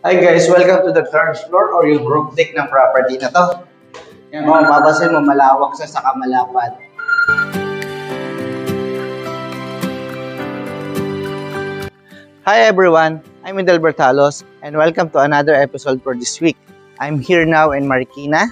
Hi guys, welcome to the third floor or yung roof deck ng property na to. Yan, kung mapapansin mo, malawak sa saka malapad. Hi everyone, I'm Indel Bertalos and welcome to another episode for this week. I'm here now in Marikina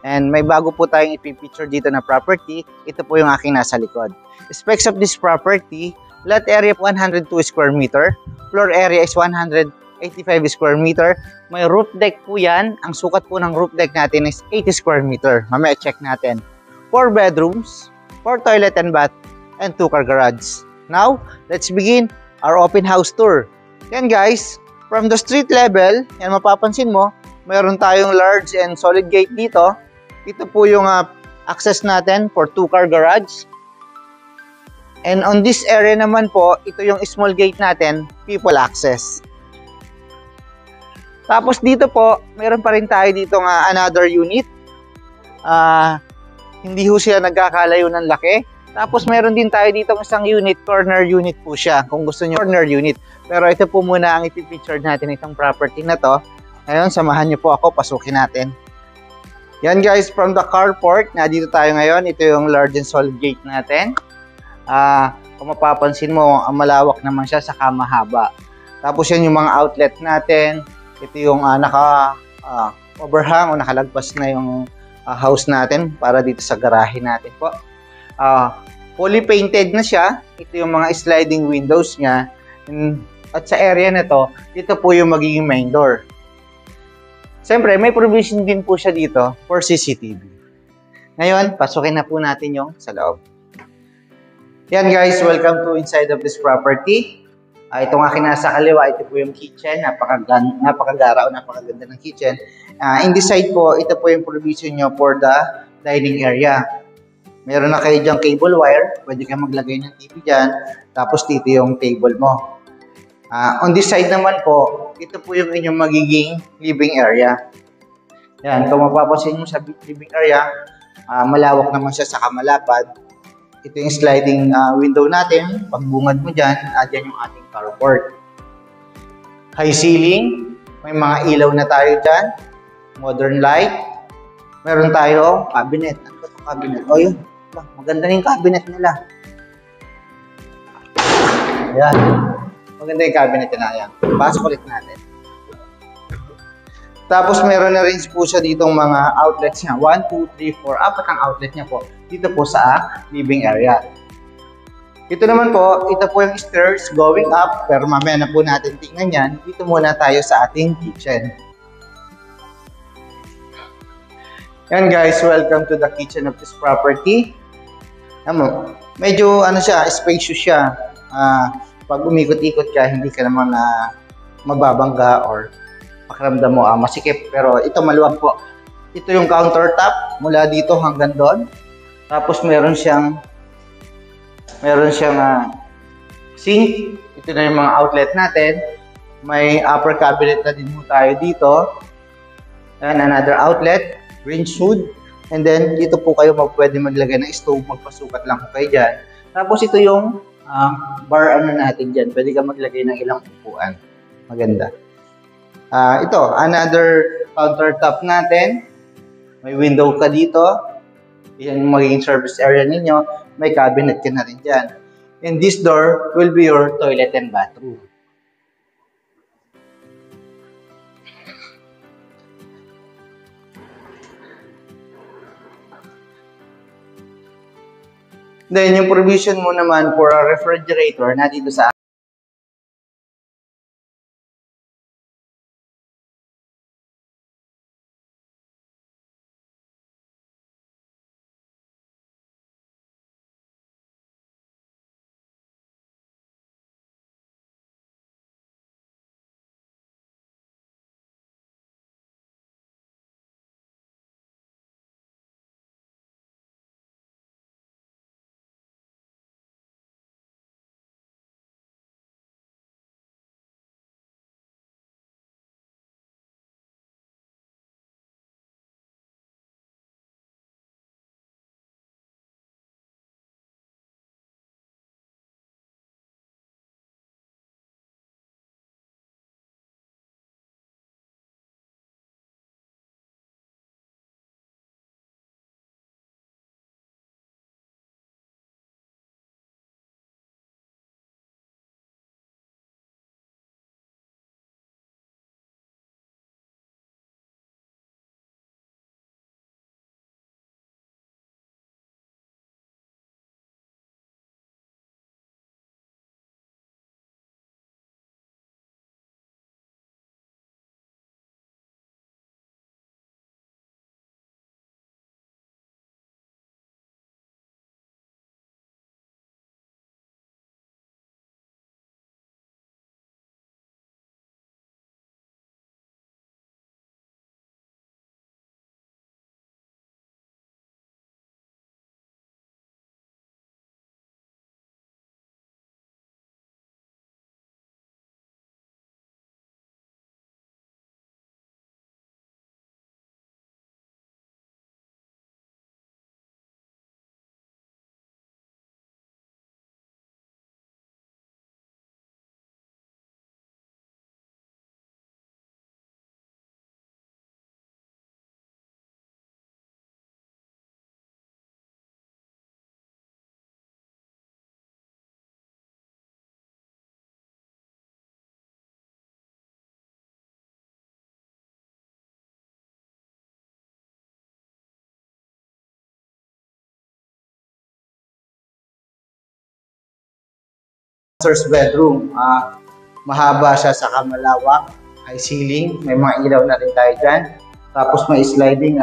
and may bago po tayong ipipicture dito na property. Ito po yung aking nasa likod. Specs of this property, lot area 102 square meter, floor area is 185 square meter. May roof deck po yan. Ang sukat po ng roof deck natin is 80 square meter. Mamaya check natin. 4 bedrooms, 4 toilet and bath, and 2 car garage. Now, let's begin our open house tour. Yan guys, from the street level, yan mapapansin mo, mayroon tayong large and solid gate dito. Ito po yung access natin for 2 car garage. And on this area naman po, ito yung small gate natin, people access. Tapos dito po, mayroon pa rin tayo dito nga another unit. Hindi ho siya nagkakalayo ng laki. Tapos meron din tayo dito isang unit, corner unit po siya. Kung gusto niyo corner unit. Pero ito po muna ang ipipicture natin itong property na to. Ngayon, samahan niyo po ako, pasukin natin. Yan guys, from the carport, dito tayo ngayon. Ito yung large and solid gate natin. Kung mapapansin mo, malawak naman siya, saka mahaba. Tapos yan yung mga outlet natin. Ito yung overhang o nakalagpas na yung house natin para dito sa garahe natin po. Fully painted na siya. Ito yung mga sliding windows niya. At sa area na to, dito po yung magiging main door. Siyempre, may provision din po siya dito for CCTV. Ngayon, pasukin na po natin yung sa loob. Yan guys, welcome to inside of this property. Itong aking nasa kaliwa, ito po yung kitchen. Napakagara o napakaganda ng kitchen. In this side po, ito po yung provision nyo for the dining area. Meron na kayo dyan cable wire. Pwede kayo maglagay ng TV dyan. Tapos dito yung table mo. On this side naman po, ito po yung inyong magiging living area. Yan, kung mapapansin mo sa living area, malawak naman siya sa kamalapad. Ito yung sliding window natin. Pagbungad mo dyan, dyan yung ating carport. High ceiling. May mga ilaw na tayo dyan. Modern light. Meron tayo cabinet. Ano ba itong cabinet? O yun. Maganda na yung cabinet nila. Ayan. Maganda yung cabinet na yan. Pasok ulit natin. Tapos meron na rin po siya ditong mga outlets niya. 1, 2, 3, 4. Apat ang outlet niya po. Dito po sa living area. Ito naman po, ito po yung stairs going up. Pero mamaya na po natin tingnan yan. Dito muna tayo sa ating kitchen. Yan guys, welcome to the kitchen of this property. Medyo siya, spacious siya. Pag umikot-ikot ka, hindi ka naman mababangga or pakiramdam mo masikip. Pero ito maluwag po. Ito yung countertop mula dito hanggang doon. Tapos meron siyang sink. Ito na yung mga outlet natin. May upper cabinet na din mo tayo dito. And another outlet, range hood. And then dito po kayo pwede maglagay ng stove, magpasukat lang po kayo dyan. Tapos ito yung bar natin dyan. Pwede ka maglagay ng ilang upuan. Maganda. Ito, another countertop natin. May window ka dito. Yan yung magiging service area ninyo. May cabinet ka na rin dyan. And this door will be your toilet and bathroom. Then, yung provision mo naman for a refrigerator na dito sa master's bedroom. Mahaba siya sa malawak, high ceiling, may mga ilaw na rin tayo dyan. Tapos may sliding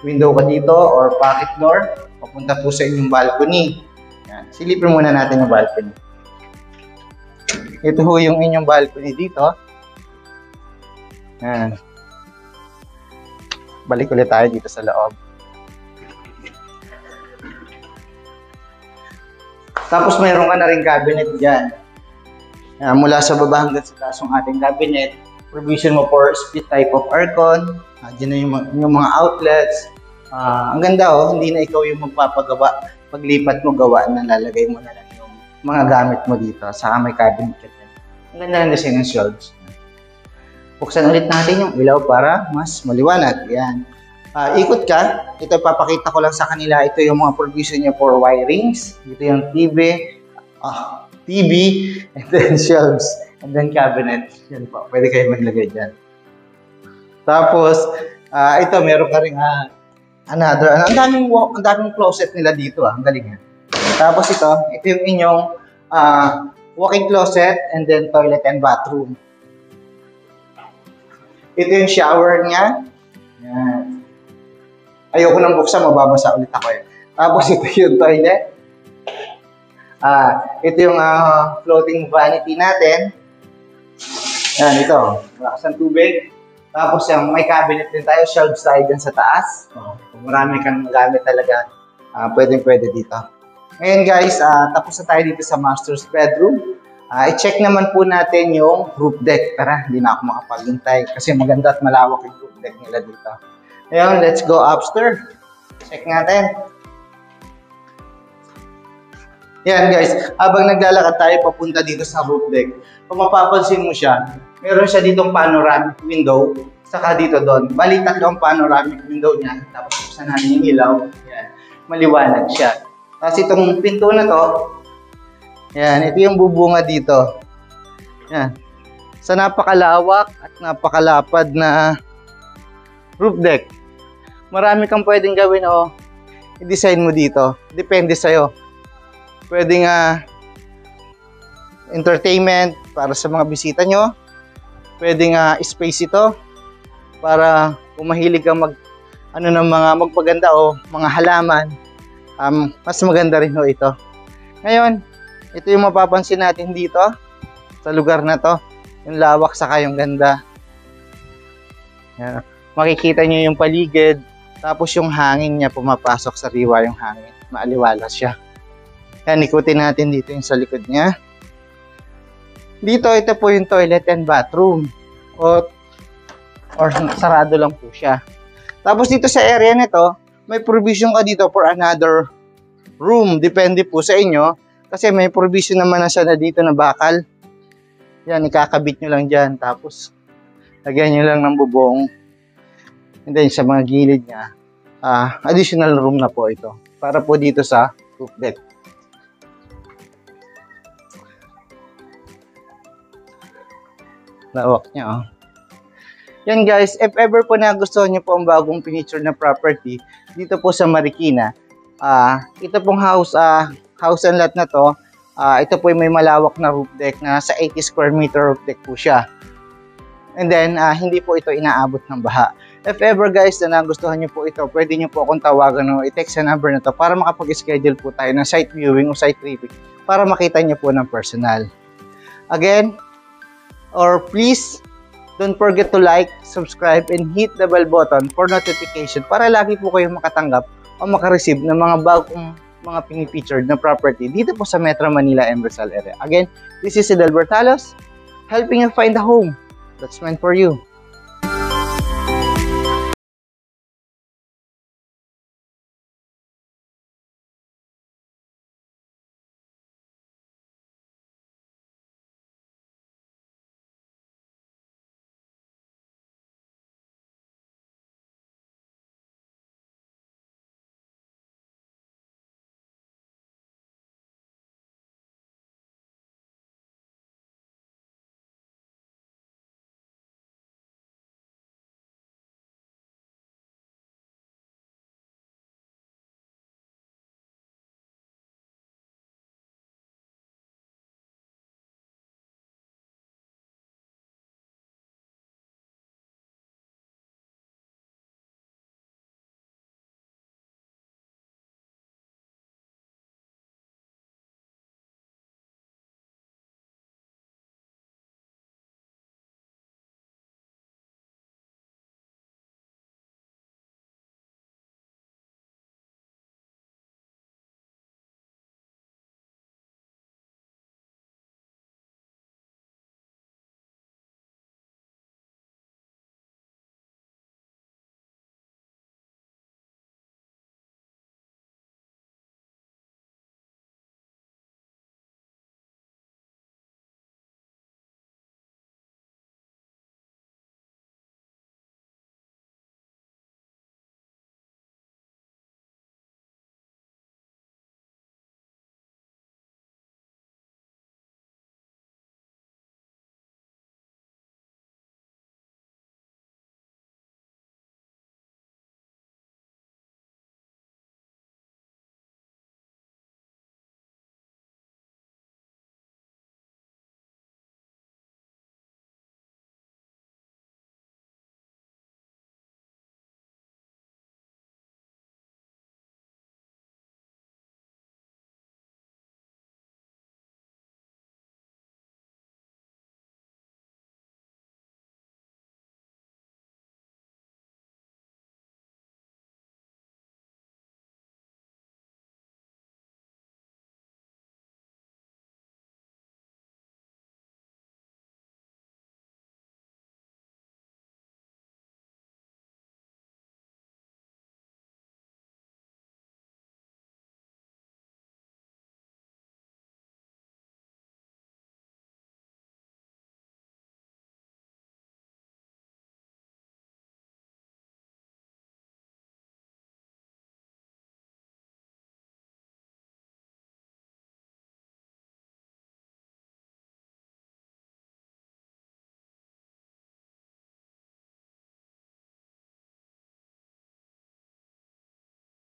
window ka dito or pocket door, papunta po sa inyong balcony. Yan. Silipin muna natin yung balcony. Ito ho yung inyong balcony dito. Yan. Balik ulit tayo dito sa loob. Tapos mayroon ka na rin cabinet dyan. Mula sa baba hanggang sa taas yung ating cabinet. Provision mo for split type of aircon. Diyan na yung mga outlets. Ang ganda hindi na ikaw yung magpapagawa. Paglipat mo gawa na lalagay mo na lang yung mga gamit mo dito. Saka may cabinet ka dyan. Ang ganda lang kasi ng shelves. Buksan ulit natin yung ilaw para mas maliwanag. Yan. Ikot ka. Ito papakita ko lang sa kanila. Ito yung mga provision niya for wirings. Ito yung TV, and then shelves, and then cabinet. Yan po. Pwede kayo maglagay dyan. Tapos, ito meron ka rin another. Ang daming closet nila dito. Ang galing. Tapos ito yung inyong walk-in closet and then toilet and bathroom. Ito yung shower niya. Yan. Ayoko nang buksan, mababasa ulit ako eh. Tapos ito yung toilet. Ito yung floating vanity natin. Yan, ito. Malakas ang tubig. Tapos yung may cabinet din tayo, shelves tayo dyan sa taas. Kung marami kang gamit talaga, pwede dito. Ngayon guys, tapos na tayo dito sa master's bedroom. I-check naman po natin yung roof deck. Tara, hindi na ako makapaghintay kasi maganda at malawak yung roof deck nila dito. Ngayon, let's go upstairs. Check natin. Yan guys, habang naglalakad tayo papunta dito sa roof deck, kung mapapansin mo siya, meron siya ditong panoramic window, saka dito doon. Bali, tatlo ang panoramic window niya. Tapos buksan natin yung ilaw. Yan, maliwanag siya. Tapos itong pinto na to, yan, ito yung bubunga dito. Yan. Sa napakalawak at napakalapad na roof deck, marami kang pwedeng gawin i-design mo dito. Depende sa'yo. Pwedeng entertainment para sa mga bisita nyo. Pwedeng space ito para kung mahilig kang magpaganda o mga halaman. Mas maganda rin ito. Ngayon, ito yung mapapansin natin dito sa lugar na to. Yung lawak saka yung ganda. Yan. Makikita nyo yung paligid. Tapos yung hangin niya pumapasok sa riwa yung hangin. Maaliwalas siya. Yan, ikutin natin dito yung sa likod niya. Dito, ito po yung toilet and bathroom. Or sarado lang po siya. Tapos dito sa area nito, may provision ka dito for another room. Depende po sa inyo. Kasi may provision naman na siya na dito na bakal. Yan, ikakabit nyo lang dyan. Tapos, lagyan nyo lang ng bubong. And then, sa mga gilid niya, additional room na po ito. Para po dito sa roof deck. Lawak niya, Yan guys, if ever po nagustuhan niyo po ang bagong piniture na property dito po sa Marikina, ito pong house and lot na to, ito po may malawak na roof deck na sa 80 square meter roof deck po siya. And then, hindi po ito inaabot ng baha. If ever guys na nagustuhan niyo po ito, pwede niyo po akong tawagan o i-text sa number na to para makapag-schedule po tayo ng site viewing o site tripping para makita niyo po ng personal. Again, please don't forget to like, subscribe, and hit the bell button for notification para lagi po kayong makatanggap o makareceive ng mga bagong mga pinipictured na property dito po sa Metro Manila and Rizal area. Again, this is Edelbert Talos, helping you find a home that's meant for you.